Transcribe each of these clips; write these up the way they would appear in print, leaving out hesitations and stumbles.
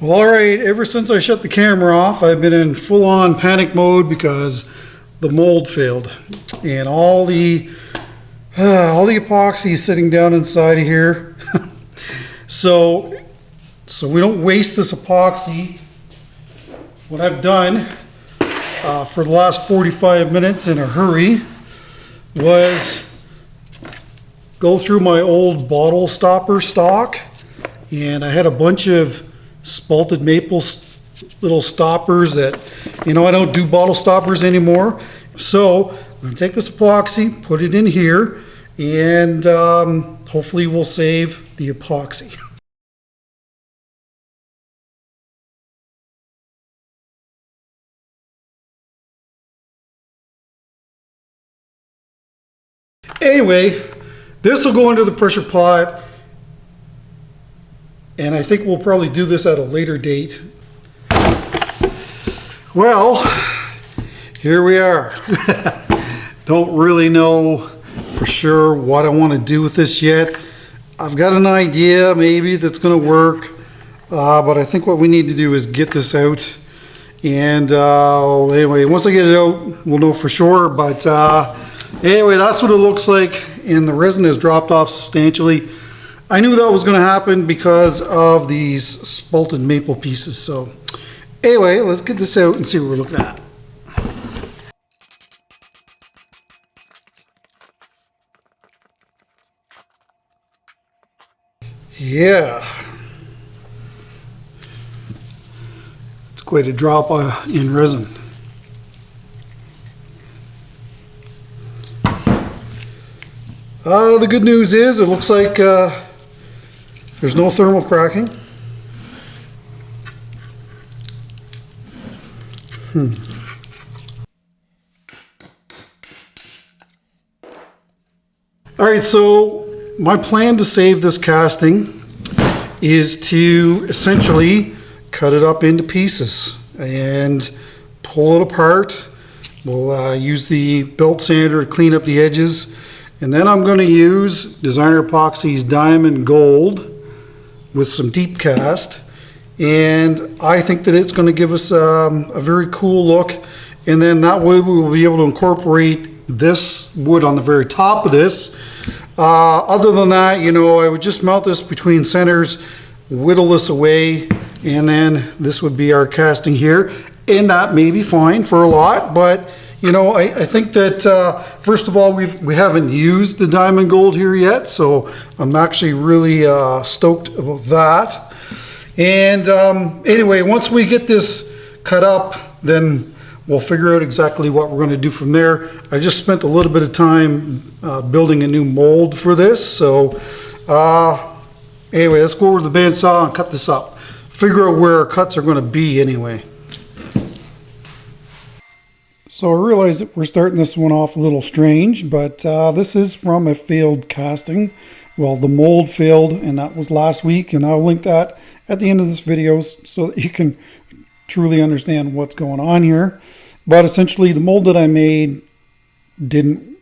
Well, alright, ever since I shut the camera off, I've been in full-on panic mode because the mold failed. And all the epoxy is sitting down inside of here. so we don't waste this epoxy. What I've done for the last 45 minutes in a hurry was go through my old bottle stopper stock, and I had a bunch of spalted maple little stoppers that, I don't do bottle stoppers anymore. So I'm going to take this epoxy, put it in here, and hopefully we'll save the epoxy. Anyway, this will go into the pressure pot, and I think we'll probably do this at a later date. Well, here we are. Don't really know for sure what I want to do with this yet. I've got an idea maybe that's going to work, but I think what we need to do is get this out. And anyway, once I get it out, we'll know for sure. But anyway, that's what it looks like, and the resin has dropped off substantially. I knew that was going to happen because of these spalted maple pieces. So anyway, let's get this out and see what we're looking at. Yeah, it's quite a drop in resin. The good news is it looks like there's no thermal cracking. Alright, so my plan to save this casting is to essentially cut it up into pieces and pull it apart. We'll use the belt sander to clean up the edges. And then I'm going to use Designer Epoxy's Diamond Gold with some deep cast. And I think that it's going to give us a very cool look. And then that way we will be able to incorporate this wood on the very top of this. Other than that, I would just mount this between centers, whittle this away, and then this would be our casting here. And that may be fine for a lot, but I think that first of all, we haven't used the diamond gold here yet, so I'm actually really stoked about that. And anyway, once we get this cut up, then we'll figure out exactly what we're going to do from there. I just spent a little bit of time building a new mold for this, so anyway, let's go over to the bandsaw and cut this up. Figure out where our cuts are going to be anyway. So I realize that we're starting this one off a little strange, but this is from a failed casting. Well, the mold failed, and that was last week, and I'll link that at the end of this video so that you can truly understand what's going on here. But essentially, the mold that I made didn't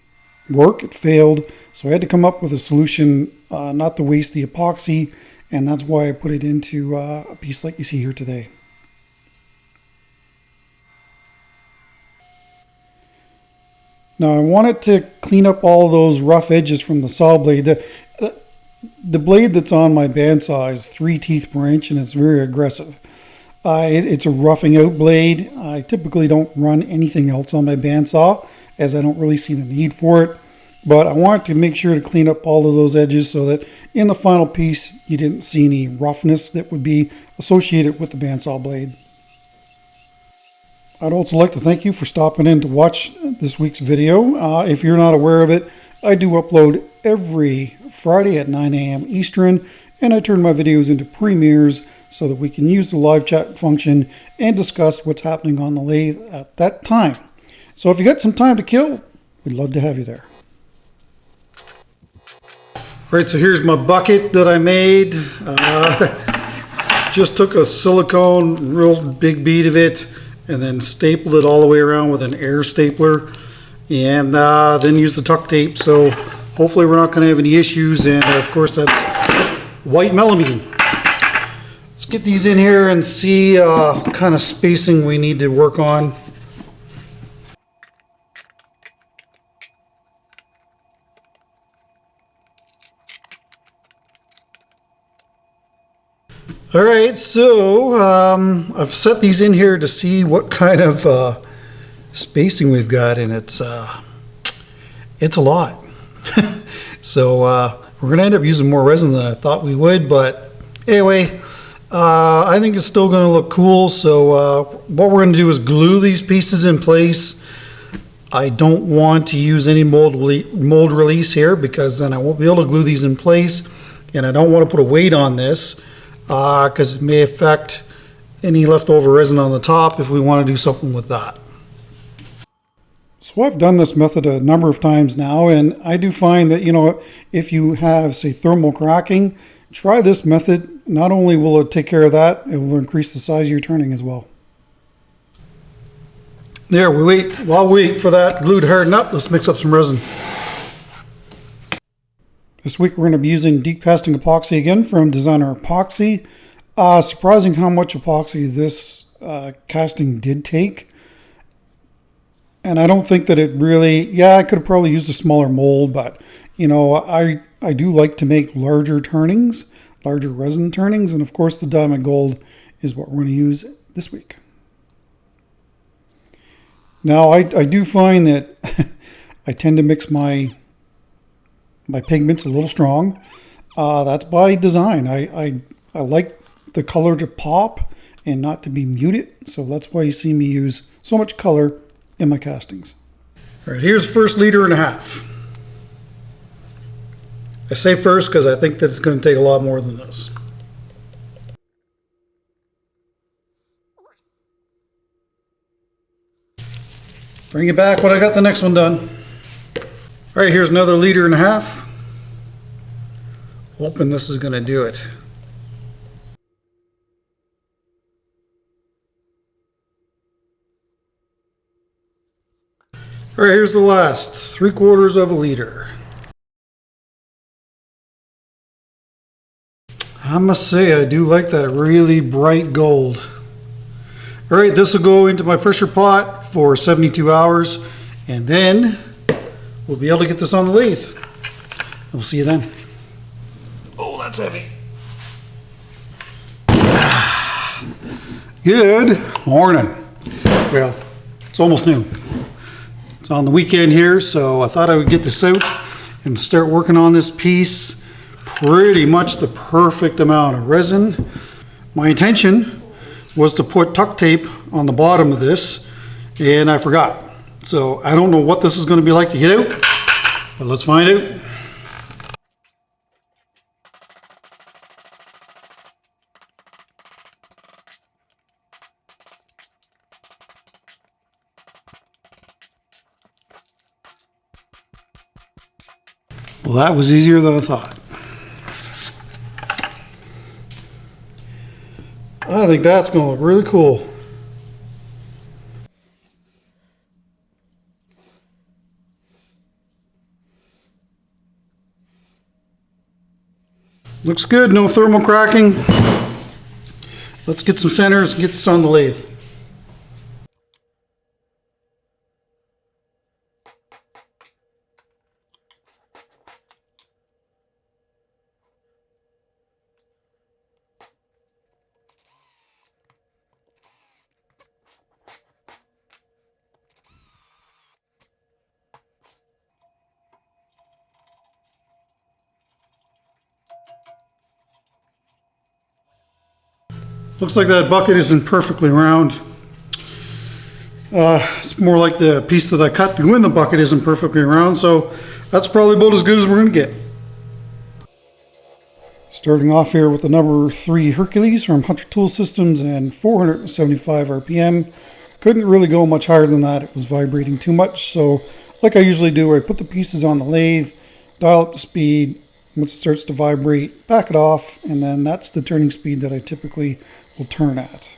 work. It failed, so I had to come up with a solution not to waste the epoxy, and that's why I put it into a piece like you see here today. Now I wanted to clean up all those rough edges from the saw blade. The blade that's on my bandsaw is 3 teeth per inch, and it's very aggressive. It's a roughing out blade. I typically don't run anything else on my bandsaw as I don't really see the need for it. But I wanted to make sure to clean up all of those edges so that in the final piece you didn't see any roughness that would be associated with the bandsaw blade. I'd also like to thank you for stopping in to watch this week's video. If you're not aware of it, I do upload every Friday at 9 a.m. Eastern, and I turn my videos into premieres so that we can use the live chat function and discuss what's happening on the lathe at that time. So if you got some time to kill, we'd love to have you there. Alright, so here's my bucket that I made. Just took a silicone, real big bead of it, and then stapled it all the way around with an air stapler, and then used the tuck tape. So hopefully we're not going to have any issues. And of course that's white melamine. Let's get these in here and see what kind of spacing we need to work on. All right, so I've set these in here to see what kind of spacing we've got, and it's a lot. So we're gonna end up using more resin than I thought we would, but anyway, I think it's still gonna look cool. So what we're gonna do is glue these pieces in place. I don't want to use any mold release here because then I won't be able to glue these in place, and I don't want to put a weight on this because it may affect any leftover resin on the top if we want to do something with that. So I've done this method a number of times now, and I do find that, you know, if you have, say, thermal cracking, try this method. Not only will it take care of that, it will increase the size of your turning as well. There, while we wait for that glue to harden up, let's mix up some resin. This week we're going to be using deep casting epoxy again from Designer Epoxy. Surprising how much epoxy this casting did take. And I don't think that it really, I could have probably used a smaller mold, but you know, I do like to make larger turnings, larger resin turnings, and of course the diamond gold is what we're going to use this week. Now I do find that I tend to mix my pigments a little strong. That's by design. I like the color to pop and not to be muted, so that's why you see me use so much color in my castings. All right, here's the first 1.5 liters. I say first because I think that it's going to take a lot more than this. Bring it back when I got the next one done. All right, here's another 1.5 liters. Hoping this is going to do it. All right, here's the last 3/4 liter. I must say, I do like that really bright gold. All right, this will go into my pressure pot for 72 hours, and then we'll be able to get this on the lathe. We'll see you then. Oh, that's heavy. Good morning. Well, it's almost noon. It's on the weekend here, so I thought I would get this out and start working on this piece. Pretty much the perfect amount of resin. My intention was to put tuck tape on the bottom of this, and I forgot. So I don't know what this is going to be like to get out, but let's find out. Well, that was easier than I thought. I think that's going to look really cool. Looks good, no thermal cracking. Let's get some centers and get this on the lathe. Looks like that bucket isn't perfectly round. It's more like the piece that I cut through in the bucket isn't perfectly round, so that's probably about as good as we're going to get. Starting off here with the number 3 Hercules from Hunter Tool Systems and 475 RPM. Couldn't really go much higher than that. It was vibrating too much, so like I usually do, I put the pieces on the lathe, dial up the speed. Once it starts to vibrate, back it off, and then that's the turning speed that I typically will turn at.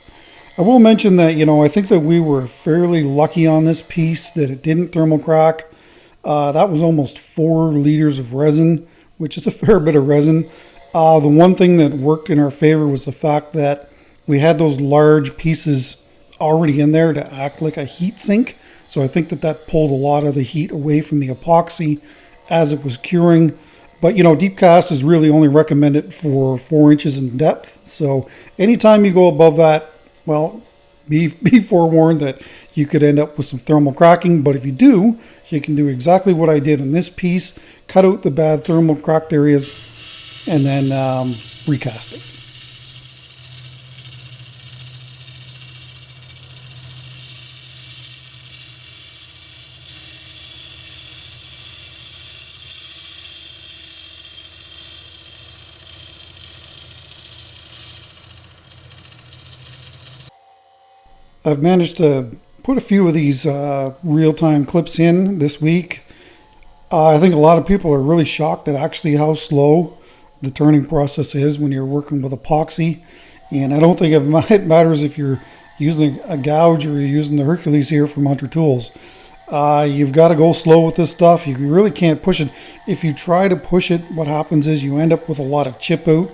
I will mention that, you know, I think that we were fairly lucky on this piece that it didn't thermal crack. That was almost 4 liters of resin, which is a fair bit of resin. The one thing that worked in our favor was the fact that we had those large pieces already in there to act like a heat sink. So I think that that pulled a lot of the heat away from the epoxy as it was curing. But you know, deep cast is really only recommended for 4 inches in depth. So anytime you go above that, well, be forewarned that you could end up with some thermal cracking. But if you do, you can do exactly what I did in this piece, cut out the bad thermal cracked areas, and then recast it. I've managed to put a few of these real-time clips in this week. I think a lot of people are really shocked at actually how slow the turning process is when you're working with epoxy. And I don't think it matters if you're using a gouge or you're using the Hercules here from Hunter Tools. You've got to go slow with this stuff. You really can't push it. If you try to push it, what happens is you end up with a lot of chip out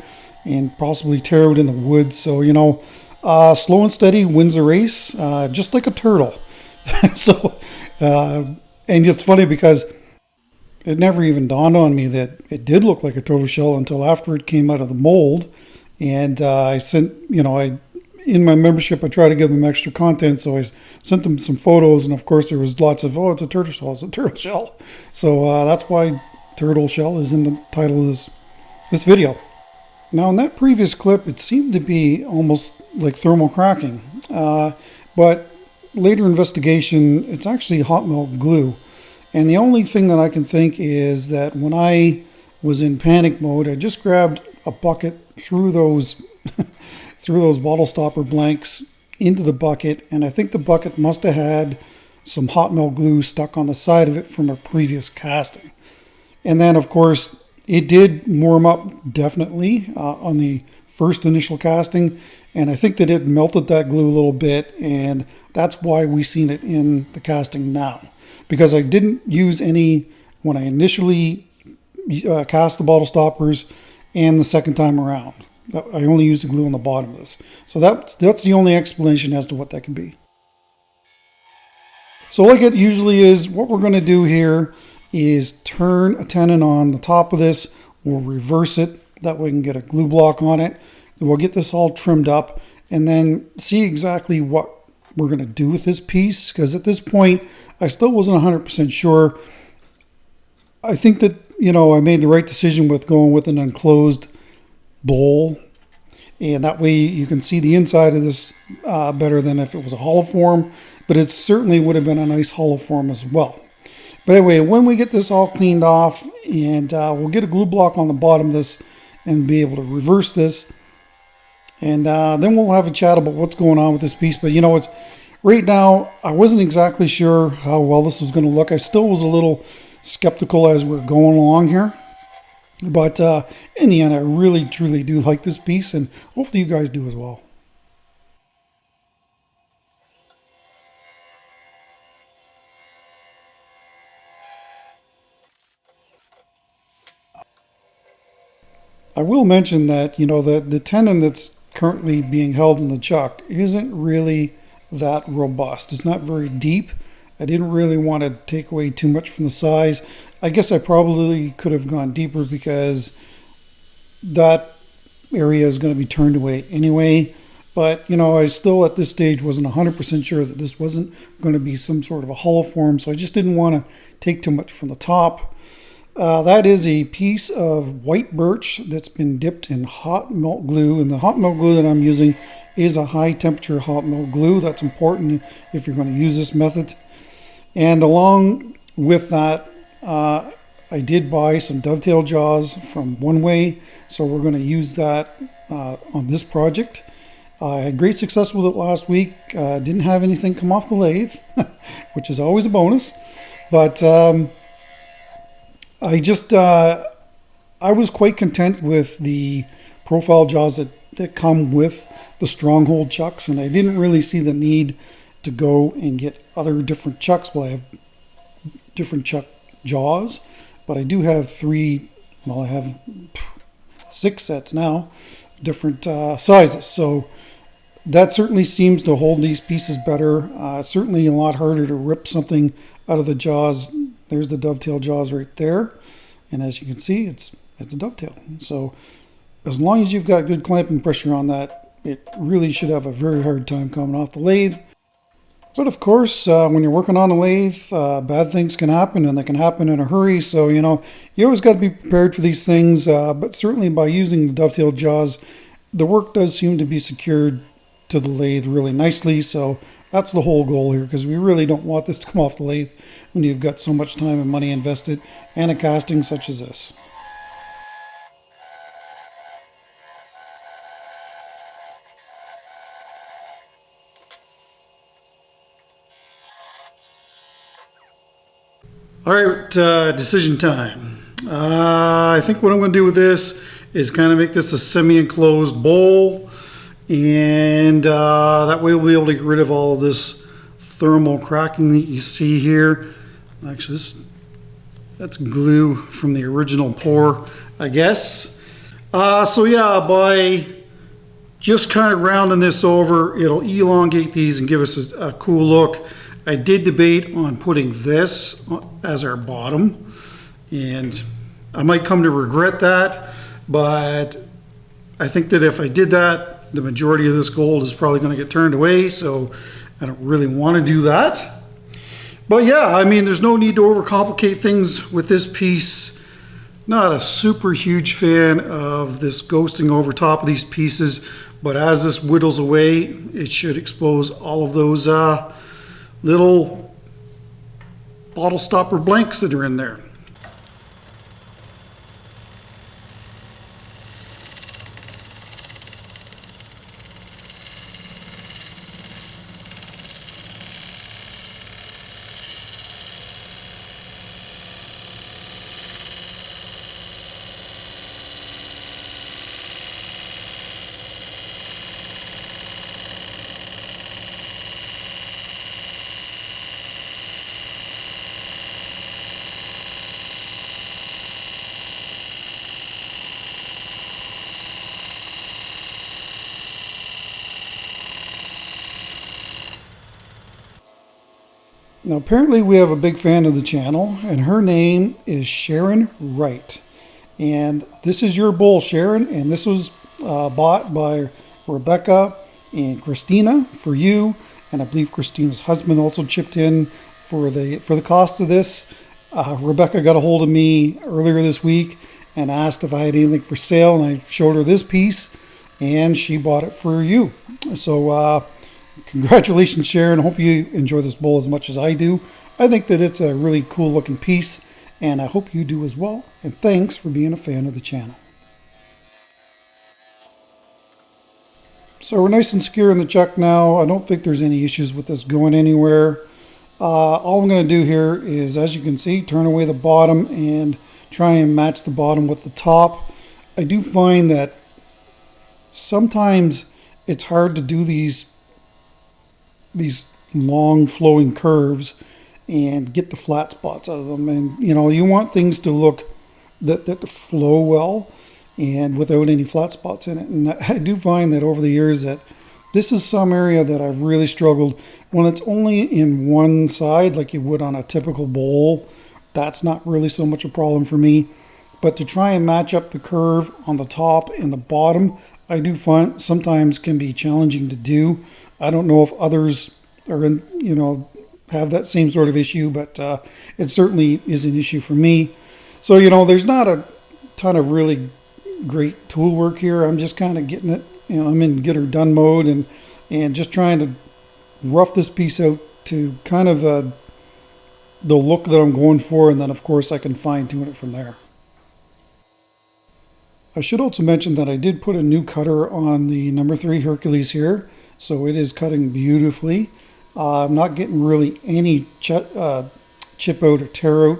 and possibly tear out in the wood. So, you know, slow and steady wins the race, just like a turtle. So, and it's funny because it never even dawned on me that it did look like a turtle shell until after it came out of the mold. And I sent, you know, in my membership, I try to give them extra content. So I sent them some photos. And of course, there was lots of, oh, it's a turtle shell. It's a turtle shell. So that's why turtle shell is in the title of this video. Now, in that previous clip, it seemed to be almost like thermal cracking. But later investigation, it's actually hot melt glue. And the only thing that I can think is that when I was in panic mode, I just grabbed a bucket, threw those bottle stopper blanks into the bucket, and I think the bucket must have had some hot melt glue stuck on the side of it from a previous casting. And then, of course, it did warm up definitely on the first initial casting, and I think that it melted that glue a little bit, and that's why we seen it in the casting now. Because I didn't use any when I initially cast the bottle stoppers and the second time around. I only used the glue on the bottom of this. So that's the only explanation as to what that can be. So like it usually is, what we're going to do here is turn a tenon on the top of this. We'll reverse it. That way we can get a glue block on it. We'll get this all trimmed up and then see exactly what we're going to do with this piece. Because at this point, I still wasn't 100% sure. I think that, you know, I made the right decision with going with an enclosed bowl. And that way you can see the inside of this better than if it was a hollow form. But it certainly would have been a nice hollow form as well. But anyway, when we get this all cleaned off, and we'll get a glue block on the bottom of this and be able to reverse this. And then we'll have a chat about what's going on with this piece. But you know, it's right now, I wasn't exactly sure how well this was going to look. I still was a little skeptical as we're going along here. But in the end, I really, truly do like this piece, and hopefully you guys do as well. I will mention that, you know, the tenon that's currently being held in the chuck isn't really that robust. It's not very deep. I didn't really want to take away too much from the size. I guess I probably could have gone deeper because that area is going to be turned away anyway. But, you know, I still at this stage wasn't 100% sure that this wasn't going to be some sort of a hollow form. So I just didn't want to take too much from the top. That is a piece of white birch that's been dipped in hot melt glue. And the hot melt glue that I'm using is a high temperature hot melt glue. That's important if you're going to use this method. And along with that, I did buy some dovetail jaws from One Way. So we're going to use that on this project. I had great success with it last week. Didn't have anything come off the lathe, which is always a bonus. But I was quite content with the profile jaws that come with the Stronghold chucks, and I didn't really see the need to go and get other different chucks. Well, I have different chuck jaws, but I do have three. Well, I have 6 sets now, different sizes. So that certainly seems to hold these pieces better. Certainly a lot harder to rip something out of the jaws. There's the dovetail jaws right there. And as you can see, it's a dovetail. So as long as you've got good clamping pressure on that, it really should have a very hard time coming off the lathe. But of course, when you're working on a lathe, bad things can happen, and they can happen in a hurry. So, you always got to be prepared for these things. But certainly by using the dovetail jaws, the work does seem to be secured to the lathe really nicely. So that's the whole goal here, because we really don't want this to come off the lathe when you've got so much time and money invested in a casting such as this. All right, decision time. I think what I'm going to do with this is kind of make this a semi-enclosed bowl, and that way we'll be able to get rid of all of this thermal cracking that you see here. Actually, that's glue from the original pour, I guess. So yeah, by just kind of rounding this over, it'll elongate these and give us a cool look. I did debate on putting this as our bottom, and I might come to regret that, but I think that if I did that, the majority of this gold is probably going to get turned away, so I don't really want to do that. But yeah, I mean, there's no need to overcomplicate things with this piece. Not a super huge fan of this ghosting over top of these pieces, but as this whittles away, it should expose all of those little bottle stopper blanks that are in there. Now apparently we have a big fan of the channel, and her name is Sharon Wright. And this is your bowl, Sharon, and this was bought by Rebecca and Christina for you, and I believe Christina's husband also chipped in for the cost of this. Rebecca got a hold of me earlier this week and asked if I had anything for sale, and I showed her this piece, and she bought it for you. So congratulations, Sharon. I hope you enjoy this bowl as much as I do. I think that it's a really cool looking piece, and I hope you do as well. And thanks for being a fan of the channel. So we're nice and secure in the chuck now. I don't think there's any issues with this going anywhere. All I'm going to do here is, as you can see, turn away the bottom and try and match the bottom with the top. I do find that sometimes it's hard to do these long flowing curves and get the flat spots out of them, and you want things to look that flow well and without any flat spots in it. And I do find that over the years that this is some area that I've really struggled. When it's only in one side like you would on a typical bowl, that's not really so much a problem for me, but to try and match up the curve on the top and the bottom, I do find sometimes can be challenging to do. I don't know if others are have that same sort of issue, but it certainly is an issue for me. So, there's not a ton of really great tool work here. I'm just kind of getting it, I'm in get her done mode and just trying to rough this piece out to kind of the look that I'm going for, and then of course I can fine tune it from there. I should also mention that I did put a new cutter on the number 3 Hercules here, so it is cutting beautifully. I'm not getting really any chip out or tear out,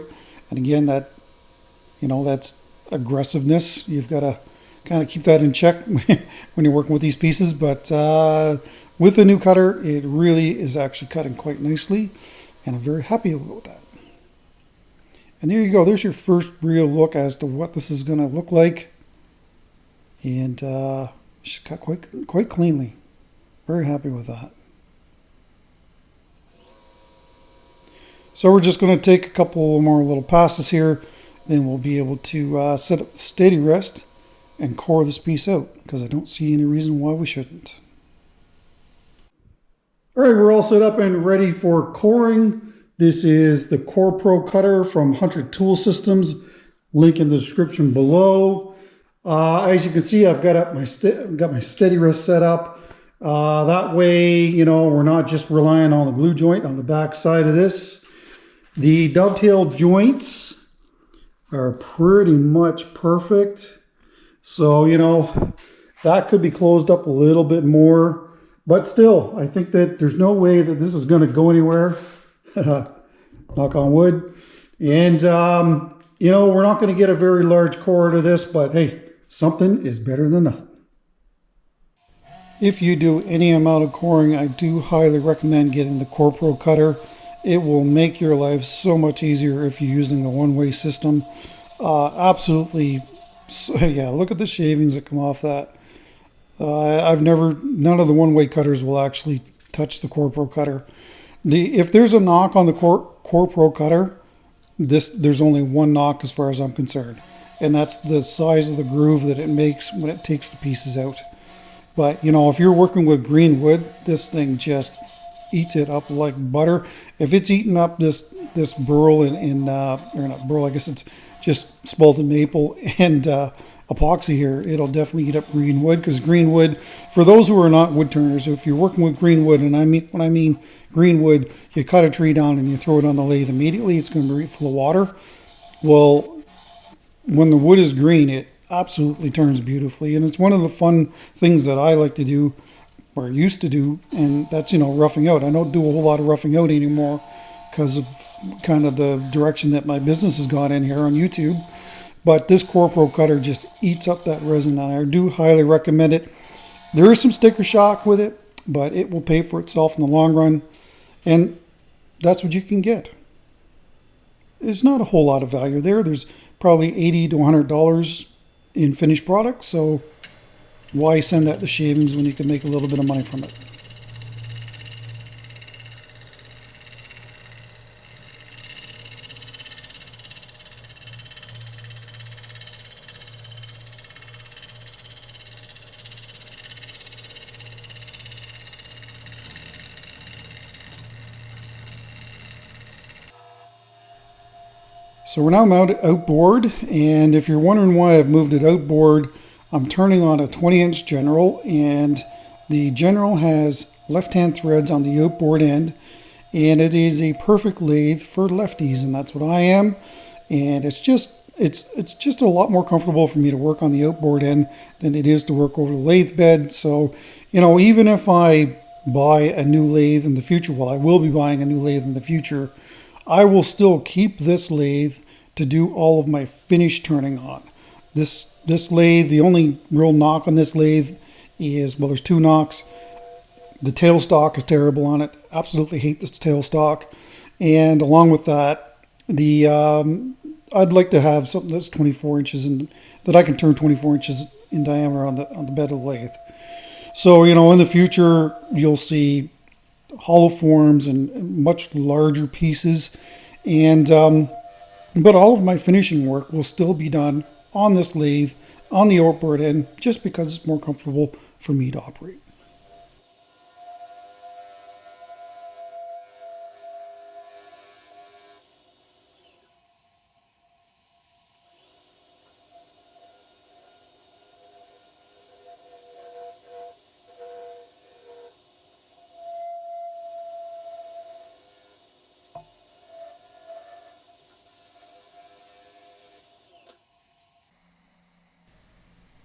and again, that's aggressiveness. You've got to kind of keep that in check when you're working with these pieces, but with the new cutter, it really is actually cutting quite nicely, and I'm very happy about that. And there you go. There's your first real look as to what this is going to look like. and she cut quite cleanly. Very happy with that. So we're just going to take a couple more little passes here, then we'll be able to set up the steady rest and core this piece out, because I don't see any reason why we shouldn't. All right, we're all set up and ready for coring. This is the Core Pro cutter from Hunter Tool Systems. Link in the description below. As you can see, I've got my steady rest set up. That way, you know, we're not just relying on the glue joint on the back side of this. The dovetail joints are pretty much perfect. So, you know, that could be closed up a little bit more. But still, I think that there's no way that this is going to go anywhere. Knock on wood. And, you know, we're not going to get a very large core to this, but hey, something is better than nothing. If you do any amount of coring, I do highly recommend getting the Core Pro cutter. It will make your life so much easier if you're using a one-way system. Absolutely. So, yeah, look at the shavings that come off that. None of the one-way cutters will actually touch the Core Pro cutter. If there's a knock on the Core Pro cutter, there's only one knock as far as I'm concerned. And that's the size of the groove that it makes when it takes the pieces out. But, you know, if you're working with green wood, this thing just eats it up like butter. If it's eating up this burl or not burl, I guess it's just spalted maple and epoxy here, it'll definitely eat up green wood, because green wood, for those who are not wood turners, if you're working with green wood, and when I mean green wood, you cut a tree down and you throw it on the lathe immediately, it's going to be full of water. Well, when the wood is green, it absolutely turns beautifully, and it's one of the fun things that I like to do, or used to do, and that's, you know, roughing out. I don't do a whole lot of roughing out anymore because of kind of the direction that my business has gone in here on YouTube. But this Core Pro cutter just eats up that resin, and I do highly recommend it. There is some sticker shock with it, but it will pay for itself in the long run, and that's what you can get. There's not a whole lot of value there. There's probably $80 to $100 in finished product, so why send that to shavings when you can make a little bit of money from it? So we're now mounted outboard, and if you're wondering why I've moved it outboard, I'm turning on a 20-inch General, and the General has left-hand threads on the outboard end, and it is a perfect lathe for lefties, and that's what I am. And it's just a lot more comfortable for me to work on the outboard end than it is to work over the lathe bed. So, you know, even if I buy a new lathe in the future, well, I will be buying a new lathe in the future, I will still keep this lathe to do all of my finish turning on. This lathe, the only real knock on this lathe is, well, there's two knocks. The tailstock is terrible on it. Absolutely hate this tailstock. And along with that, I'd like to have something that's 24 inches and that I can turn 24 inches in diameter on the bed of the lathe. So, you know, in the future, you'll see hollow forms and much larger pieces, and but all of my finishing work will still be done on this lathe on the outboard end, just because it's more comfortable for me to operate.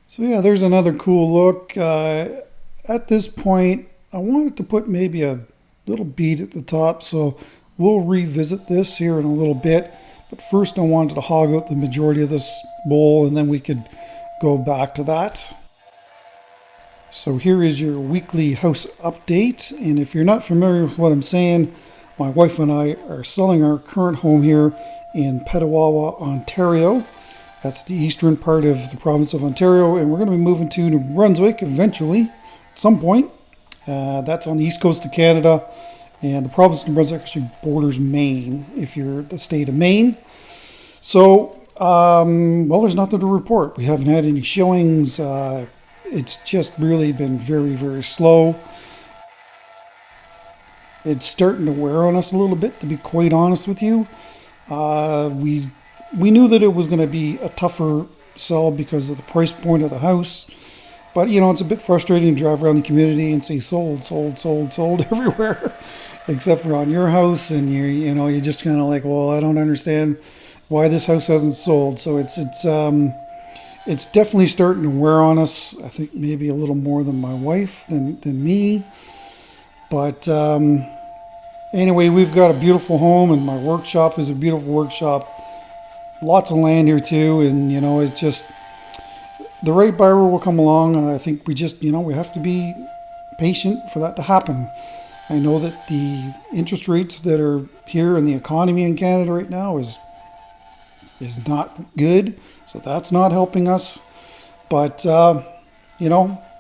So yeah, there's another cool look. At this point, I wanted to put maybe a little bead at the top, so we'll revisit this here in a little bit. But first I wanted to hog out the majority of this bowl, and then we could go back to that. So here is your weekly house update, and if you're not familiar with what I'm saying, my wife and I are selling our current home here in Petawawa, Ontario. That's the eastern part of the province of Ontario, and we're going to be moving to New Brunswick eventually, at some point. That's on the east coast of Canada, and the province of New Brunswick actually borders Maine, if you're the state of Maine. So, well, there's nothing to report. We haven't had any showings. It's just really been very, very slow. It's starting to wear on us a little bit, to be quite honest with you. We knew that it was going to be a tougher sell because of the price point of the house. But, you know, it's a bit frustrating to drive around the community and see sold, sold, sold, sold everywhere, except for on your house. And you're just kind of like, well, I don't understand why this house hasn't sold. So it's definitely starting to wear on us. I think maybe a little more than my wife than me. But anyway, we've got a beautiful home, and my workshop is a beautiful workshop. Lots of land here too, and it's just the right buyer will come along. I think we just we have to be patient for that to happen. I know that the interest rates that are here in the economy in Canada right now is not good, so that's not helping us. But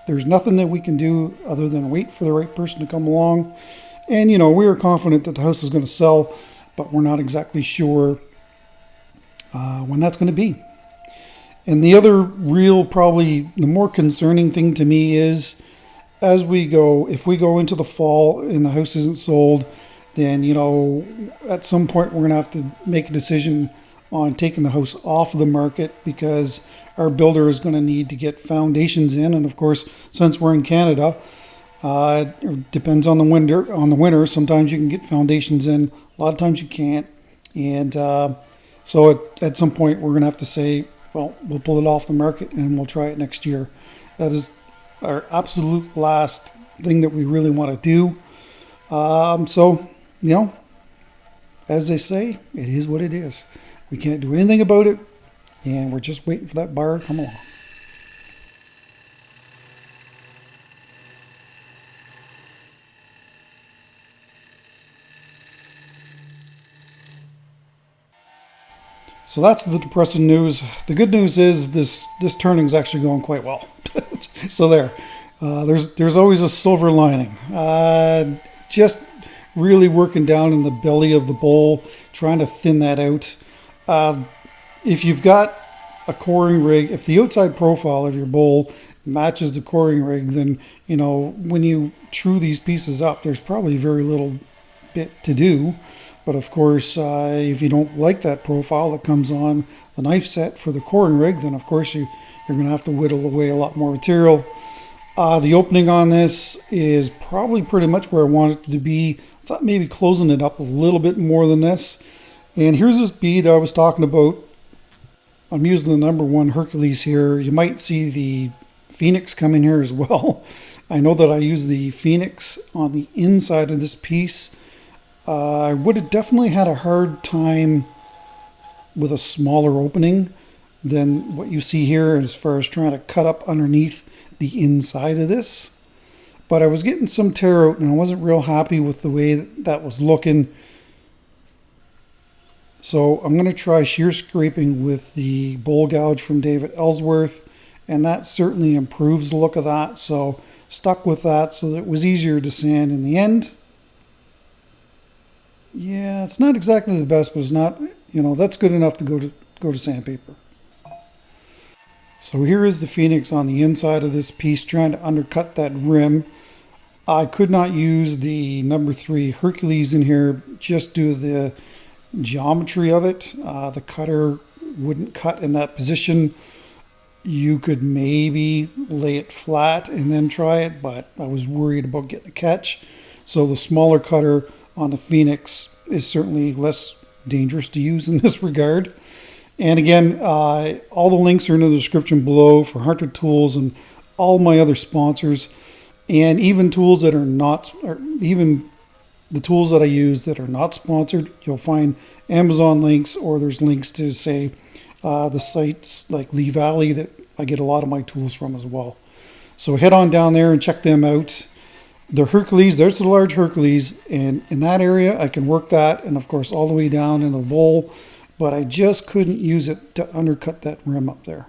there's nothing that we can do other than wait for the right person to come along. And we are confident that the house is going to sell, but we're not exactly sure when that's going to be. And the other probably the more concerning thing to me is, if we go into the fall and the house isn't sold, then at some point we're going to have to make a decision on taking the house off of the market, because our builder is going to need to get foundations in. And of course, since we're in Canada, it depends on the winter. Sometimes you can get foundations in, a lot of times you can't. And so at some point we're going to have to say, well, we'll pull it off the market and we'll try it next year. That is our absolute last thing that we really want to do. So, as they say, it is what it is. We can't do anything about it, and we're just waiting for that buyer to come along. So that's the depressing news. The good news is this turning is actually going quite well. So there's always a silver lining. Just really working down in the belly of the bowl, trying to thin that out. If you've got a coring rig, if the outside profile of your bowl matches the coring rig, then when you true these pieces up, there's probably very little bit to do. But of course, if you don't like that profile that comes on the knife set for the coring rig, then of course you're going to have to whittle away a lot more material. The opening on this is probably pretty much where I want it to be. I thought maybe closing it up a little bit more than this. And here's this bead I was talking about. I'm using the number 1 Hercules here. You might see the Phoenix come in here as well. I know that I use the Phoenix on the inside of this piece. I would have definitely had a hard time with a smaller opening than what you see here as far as trying to cut up underneath the inside of this. But I was getting some tear out, and I wasn't real happy with the way that was looking. So I'm going to try shear scraping with the bowl gouge from David Ellsworth, and that certainly improves the look of that. So stuck with that so that it was easier to sand in the end. Yeah, it's not exactly the best, but it's not, that's good enough to go to sandpaper. So here is the Phoenix on the inside of this piece, trying to undercut that rim. I could not use the number 3 Hercules in here just due to the geometry of it. The cutter wouldn't cut in that position. You could maybe lay it flat and then try it, but I was worried about getting a catch. So the smaller cutter on the Phoenix is certainly less dangerous to use in this regard. And again, all the links are in the description below for Hunter Tools and all my other sponsors, and even tools that are not, or even the tools that I use that are not sponsored. You'll find Amazon links, or there's links to say the sites like Lee Valley that I get a lot of my tools from as well. So head on down there and check them out. The Hercules, there's the large Hercules, and in that area I can work that, and of course all the way down in the bowl. but I just couldn't use it to undercut that rim up there.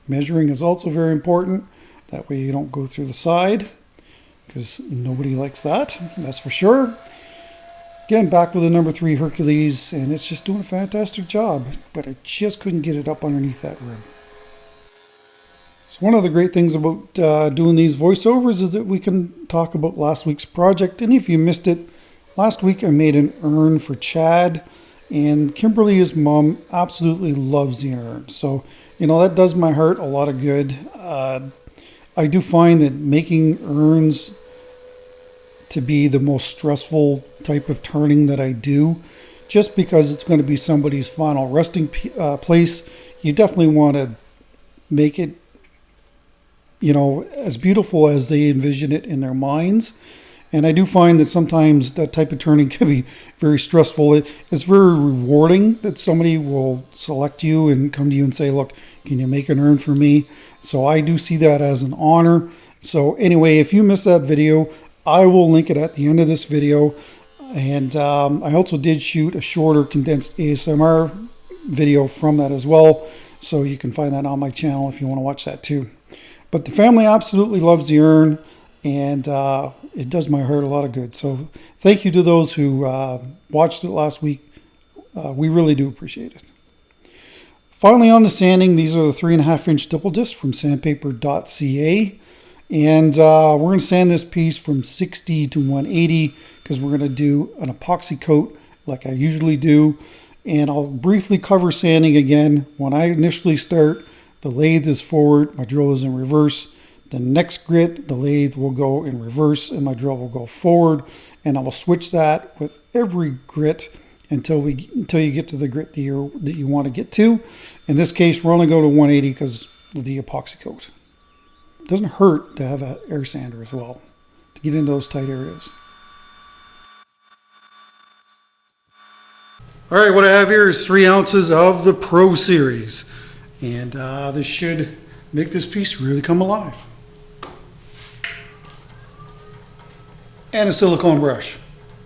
Measuring is also very important. That way you don't go through the side, because nobody likes that, that's for sure. Again, back with the number 3 Hercules, and it's just doing a fantastic job, but I just couldn't get it up underneath that rim. So one of the great things about doing these voiceovers is that we can talk about last week's project. And if you missed it, last week I made an urn for Chad, and Kimberly, his mom, absolutely loves the urn. So, you know, that does my heart a lot of good. I do find that making urns to be the most stressful type of turning that I do, just because it's going to be somebody's final resting place. You definitely want to make it, you know, as beautiful as they envision it in their minds. And I do find that sometimes that type of turning can be very stressful. It's very rewarding that somebody will select you and come to you and say, look, can you make an urn for me? So I do see that as an honor. So anyway, if you missed that video, I will link it at the end of this video. And I also did shoot a shorter condensed ASMR video from that as well. So you can find that on my channel if you want to watch that too. But the family absolutely loves the urn, and it does my heart a lot of good. So thank you to those who watched it last week. We really do appreciate it. Finally, on the sanding, these are the 3.5-inch double discs from sandpaper.ca. And we're going to sand this piece from 60 to 180 because we're going to do an epoxy coat like I usually do. And I'll briefly cover sanding again. When I initially start, the lathe is forward, my drill is in reverse. The next grit, the lathe will go in reverse and my drill will go forward. And I will switch that with every grit until you get to the grit that you want to get to. In this case, we're only going to 180 because of the epoxy coat. It doesn't hurt to have an air sander as well to get into those tight areas. All right, what I have here is 3 ounces of the Pro Series. And this should make this piece really come alive. And a silicone brush,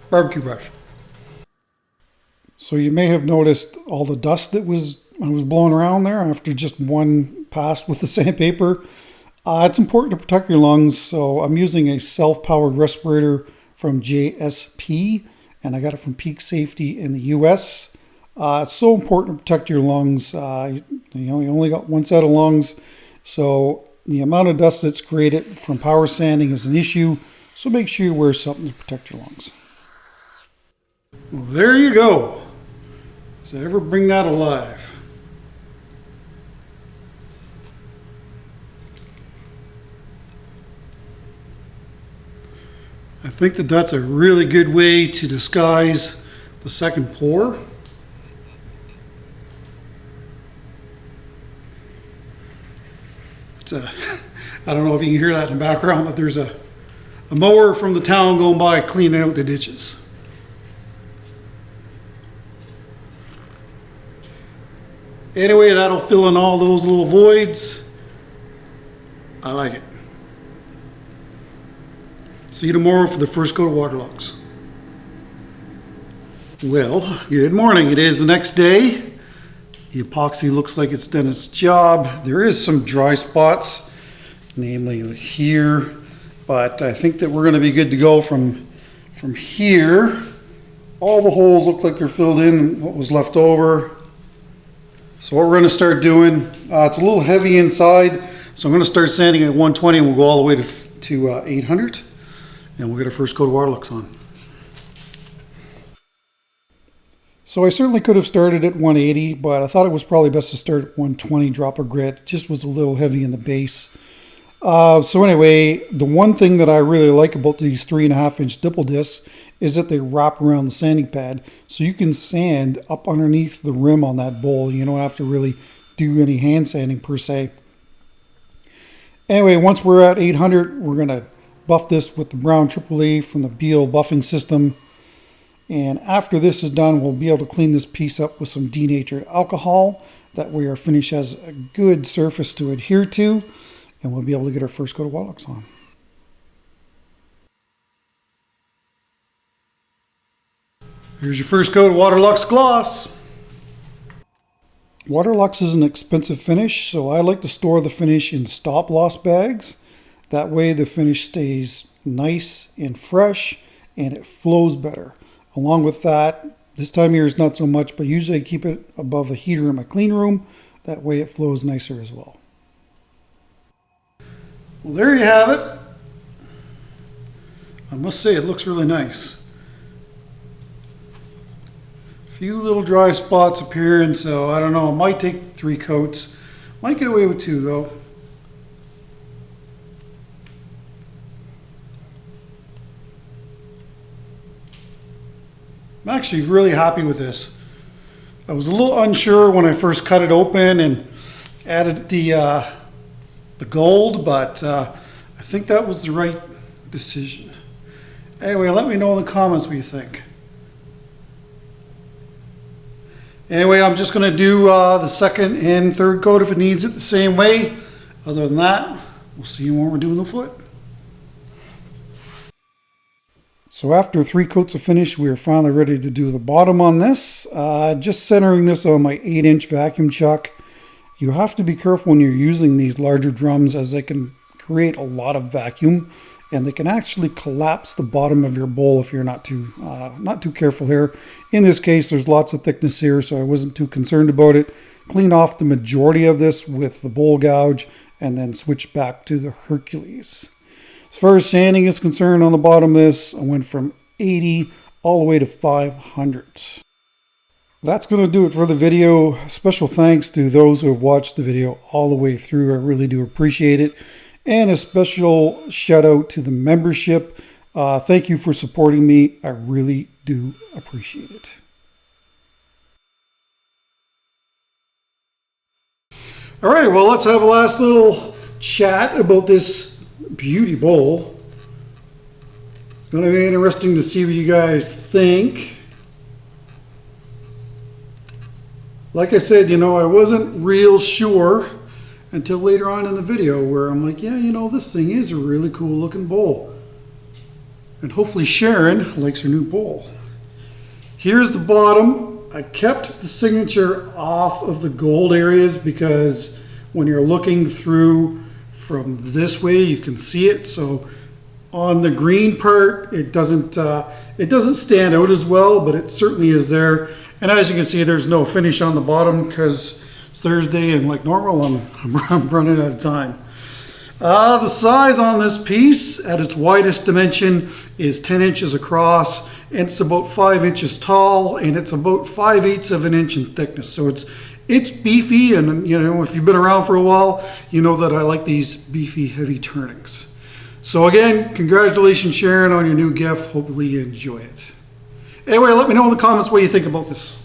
barbecue brush. So you may have noticed all the dust that I was blowing around there after just one pass with the sandpaper. It's important to protect your lungs, so I'm using a self-powered respirator from JSP, and I got it from Peak Safety in the US. It's so important to protect your lungs. You only got one set of lungs, so the amount of dust that's created from power sanding is an issue, so make sure you wear something to protect your lungs. Well, there you go. Does it ever bring that alive? I think that that's a really good way to disguise the second pour. I don't know if you can hear that in the background, but there's a mower from the town going by cleaning out the ditches. Anyway, that'll fill in all those little voids. I like it. See you tomorrow for the first coat of waterlogs. Well, good morning. It is the next day. The epoxy looks like it's done its job. There is some dry spots, namely here, but I think that we're going to be good to go from here. All the holes look like they're filled in, what was left over. So what we're going to start doing, it's a little heavy inside, so I'm going to start sanding at 120 and we'll go all the way to 800. And we'll get our first coat of waterlux on. So I certainly could have started at 180, but I thought it was probably best to start at 120, drop a grit. It just was a little heavy in the base. So anyway, the one thing that I really like about these 3.5-inch double discs is that they wrap around the sanding pad. So you can sand up underneath the rim on that bowl. You don't have to really do any hand sanding per se. Anyway, once we're at 800, we're going to buff this with the brown triple E from the Beal buffing system. And after this is done, we'll be able to clean this piece up with some denatured alcohol. That way our finish has a good surface to adhere to, and we'll be able to get our first coat of waterlux on. Here's your first coat of Waterlux gloss. Waterlux is an expensive finish, so I like to store the finish in stop loss bags. That way the finish stays nice and fresh and it flows better. Along with that, this time of year is not so much, but usually I keep it above the heater in my clean room. That way it flows nicer as well. Well, there you have it. I must say it looks really nice. Few little dry spots appearing, so I don't know, I might take 3 coats. Might get away with 2 though. I'm actually really happy with this. I was a little unsure when I first cut it open and added the gold, but I think that was the right decision. Anyway, let me know in the comments what you think. Anyway, I'm just going to do the second and third coat if it needs it the same way. Other than that, we'll see you when we're doing the foot. So after 3 coats of finish, we are finally ready to do the bottom on this. Just centering this on my 8-inch vacuum chuck. You have to be careful when you're using these larger drums, as they can create a lot of vacuum and they can actually collapse the bottom of your bowl if you're not too careful here. In this case, there's lots of thickness here, so I wasn't too concerned about it. Clean off the majority of this with the bowl gouge and then switch back to the Hercules. As far as sanding is concerned on the bottom of this, I went from 80 all the way to 500. That's going to do it for the video. Special thanks to those who have watched the video all the way through. I really do appreciate it. And a special shout out to the membership. Thank you for supporting me. I really do appreciate it. All right, well, let's have a last little chat about this beauty bowl. Going to be interesting to see what you guys think. Like I said, I wasn't real sure until later on in the video where I'm like, yeah, this thing is a really cool looking bowl. And hopefully Sharon likes her new bowl. Here's the bottom. I kept the signature off of the gold areas because when you're looking through from this way, you can see it. So on the green part, it doesn't stand out as well, but it certainly is there. And as you can see, there's no finish on the bottom because it's Thursday and like normal, I'm running out of time. The size on this piece at its widest dimension is 10 inches across, and it's about 5 inches tall, and it's about 5/8 of an inch in thickness. So it's beefy, and if you've been around for a while, you know that I like these beefy, heavy turnings. So again, congratulations, Sharon, on your new gift. Hopefully you enjoy it. Anyway, let me know in the comments what you think about this.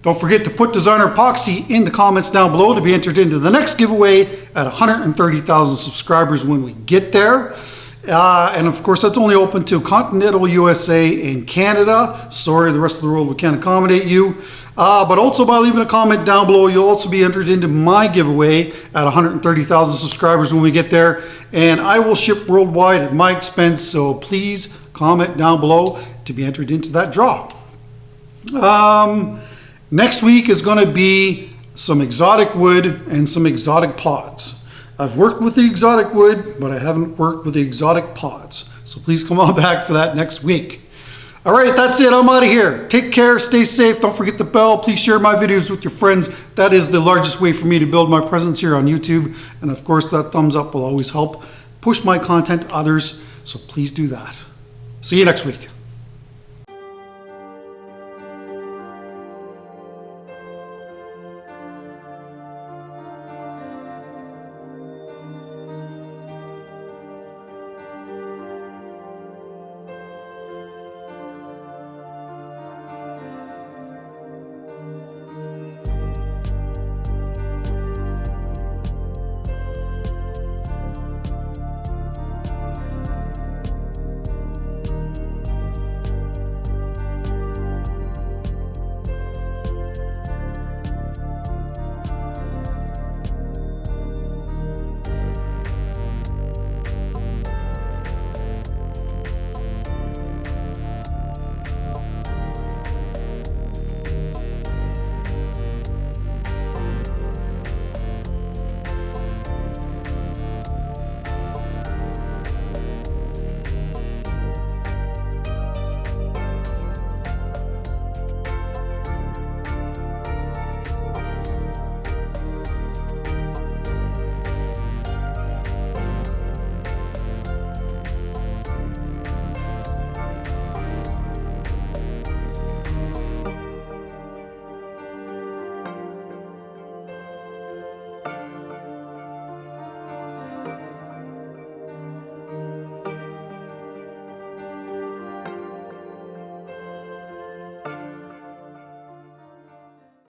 Don't forget to put designer epoxy in the comments down below to be entered into the next giveaway at 130,000 subscribers when we get there. And of course, that's only open to continental USA and Canada. Sorry, the rest of the world, we can't accommodate you. But also by leaving a comment down below, you'll also be entered into my giveaway at 130,000 subscribers when we get there. And I will ship worldwide at my expense, so please comment down below to be entered into that draw. Next week is going to be some exotic wood and some exotic pods. I've worked with the exotic wood, but I haven't worked with the exotic pods. So please come on back for that next week. All right, that's it. I'm out of here. Take care. Stay safe. Don't forget the bell. Please share my videos with your friends. That is the largest way for me to build my presence here on YouTube. And of course, that thumbs up will always help push my content to others. So please do that. See you next week.